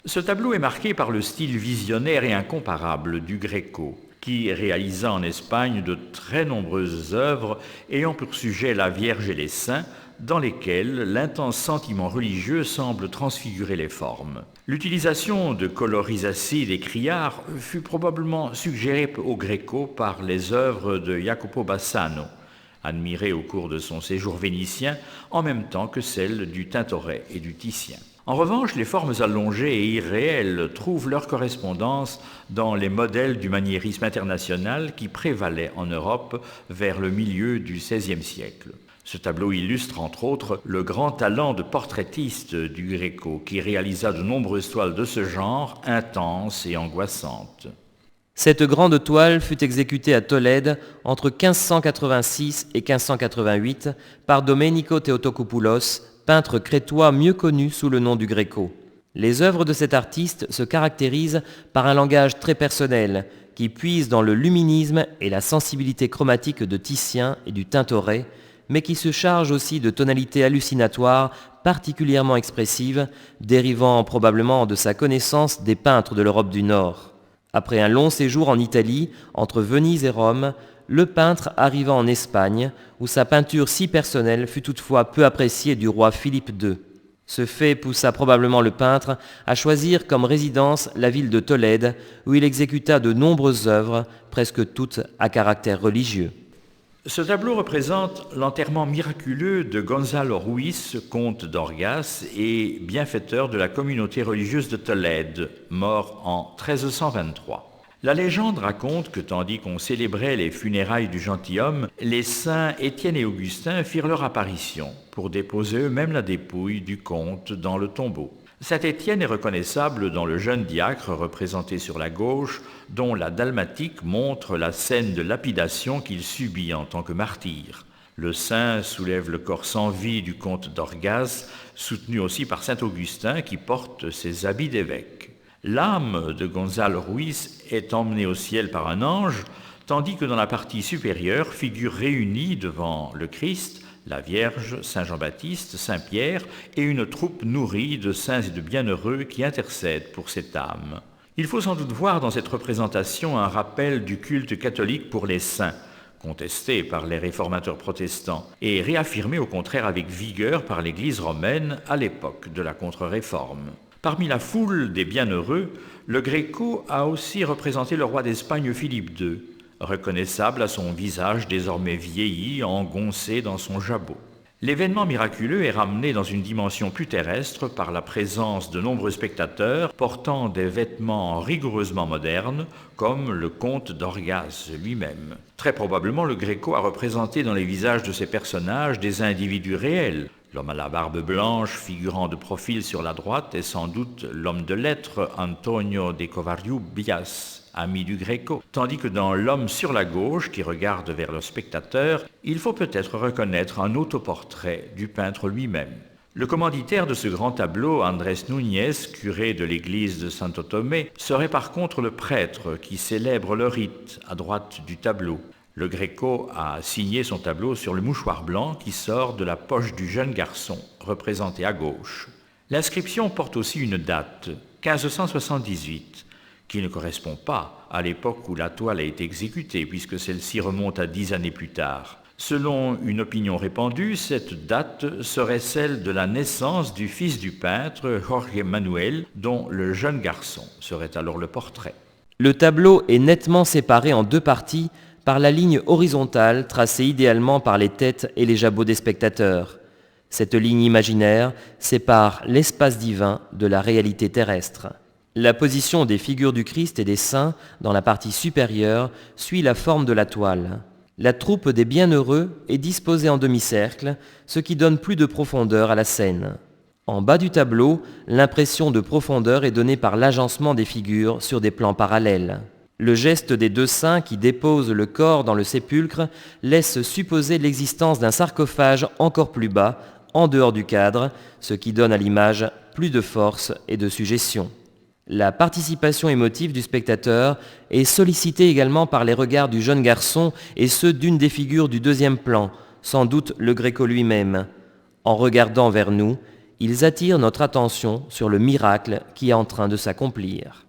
Ce tableau est marqué par le style visionnaire et incomparable du Gréco, qui réalisa en Espagne de très nombreuses œuvres ayant pour sujet la Vierge et les saints, dans lesquelles l'intense sentiment religieux semble transfigurer les formes. L'utilisation de colorisacées et criards fut probablement suggérée au Gréco par les œuvres de Jacopo Bassano, admirées au cours de son séjour vénitien, en même temps que celles du Tintoret et du Titien. En revanche, les formes allongées et irréelles trouvent leur correspondance dans les modèles du maniérisme international qui prévalaient en Europe vers le milieu du XVIe siècle. Ce tableau illustre entre autres le grand talent de portraitiste du Gréco qui réalisa de nombreuses toiles de ce genre, intenses et angoissantes. Cette grande toile fut exécutée à Tolède entre 1586 et 1588 par Domenico Theotokopoulos, peintre crétois mieux connu sous le nom du Gréco. Les œuvres de cet artiste se caractérisent par un langage très personnel qui puise dans le luminisme et la sensibilité chromatique de Titien et du Tintoret, mais qui se charge aussi de tonalités hallucinatoires particulièrement expressives, dérivant probablement de sa connaissance des peintres de l'Europe du Nord. Après un long séjour en Italie, entre Venise et Rome, le peintre arriva en Espagne, où sa peinture si personnelle fut toutefois peu appréciée du roi Philippe II. Ce fait poussa probablement le peintre à choisir comme résidence la ville de Tolède, où il exécuta de nombreuses œuvres, presque toutes à caractère religieux. Ce tableau représente l'enterrement miraculeux de Gonzalo Ruiz, comte d'Orgaz et bienfaiteur de la communauté religieuse de Tolède, mort en 1323. La légende raconte que tandis qu'on célébrait les funérailles du gentilhomme, les saints Étienne et Augustin firent leur apparition pour déposer eux-mêmes la dépouille du comte dans le tombeau. Saint Étienne est reconnaissable dans le jeune diacre représenté sur la gauche, dont la dalmatique montre la scène de lapidation qu'il subit en tant que martyr. Le saint soulève le corps sans vie du comte d'Orgaz, soutenu aussi par saint Augustin qui porte ses habits d'évêque. L'âme de Gonzalo Ruiz est emmenée au ciel par un ange, tandis que dans la partie supérieure figurent réunis devant le Christ la Vierge, Saint Jean-Baptiste, Saint Pierre et une troupe nourrie de saints et de bienheureux qui intercèdent pour cette âme. Il faut sans doute voir dans cette représentation un rappel du culte catholique pour les saints, contesté par les réformateurs protestants et réaffirmé au contraire avec vigueur par l'Église romaine à l'époque de la contre-réforme. Parmi la foule des bienheureux, le Gréco a aussi représenté le roi d'Espagne Philippe II, reconnaissable à son visage désormais vieilli, engoncé dans son jabot. L'événement miraculeux est ramené dans une dimension plus terrestre par la présence de nombreux spectateurs portant des vêtements rigoureusement modernes, comme le comte d'Orgaz lui-même. Très probablement, le Gréco a représenté dans les visages de ces personnages des individus réels. L'homme à la barbe blanche, figurant de profil sur la droite, est sans doute l'homme de lettres Antonio de Covarrubias, ami du Gréco, tandis que dans l'homme sur la gauche, qui regarde vers le spectateur, il faut peut-être reconnaître un autoportrait du peintre lui-même. Le commanditaire de ce grand tableau, Andrés Núñez, curé de l'église de Santo Tomé, serait par contre le prêtre qui célèbre le rite à droite du tableau. Le Gréco a signé son tableau sur le mouchoir blanc qui sort de la poche du jeune garçon, représenté à gauche. L'inscription porte aussi une date, 1578, qui ne correspond pas à l'époque où la toile a été exécutée, puisque celle-ci remonte à 10 années plus tard. Selon une opinion répandue, cette date serait celle de la naissance du fils du peintre, Jorge Manuel, dont le jeune garçon serait alors le portrait. Le tableau est nettement séparé en deux parties par la ligne horizontale tracée idéalement par les têtes et les jabots des spectateurs. Cette ligne imaginaire sépare l'espace divin de la réalité terrestre. La position des figures du Christ et des saints dans la partie supérieure suit la forme de la toile. La troupe des bienheureux est disposée en demi-cercle, ce qui donne plus de profondeur à la scène. En bas du tableau, l'impression de profondeur est donnée par l'agencement des figures sur des plans parallèles. Le geste des deux saints qui déposent le corps dans le sépulcre laisse supposer l'existence d'un sarcophage encore plus bas, en dehors du cadre, ce qui donne à l'image plus de force et de suggestion. La participation émotive du spectateur est sollicitée également par les regards du jeune garçon et ceux d'une des figures du deuxième plan, sans doute le Gréco lui-même. En regardant vers nous, ils attirent notre attention sur le miracle qui est en train de s'accomplir.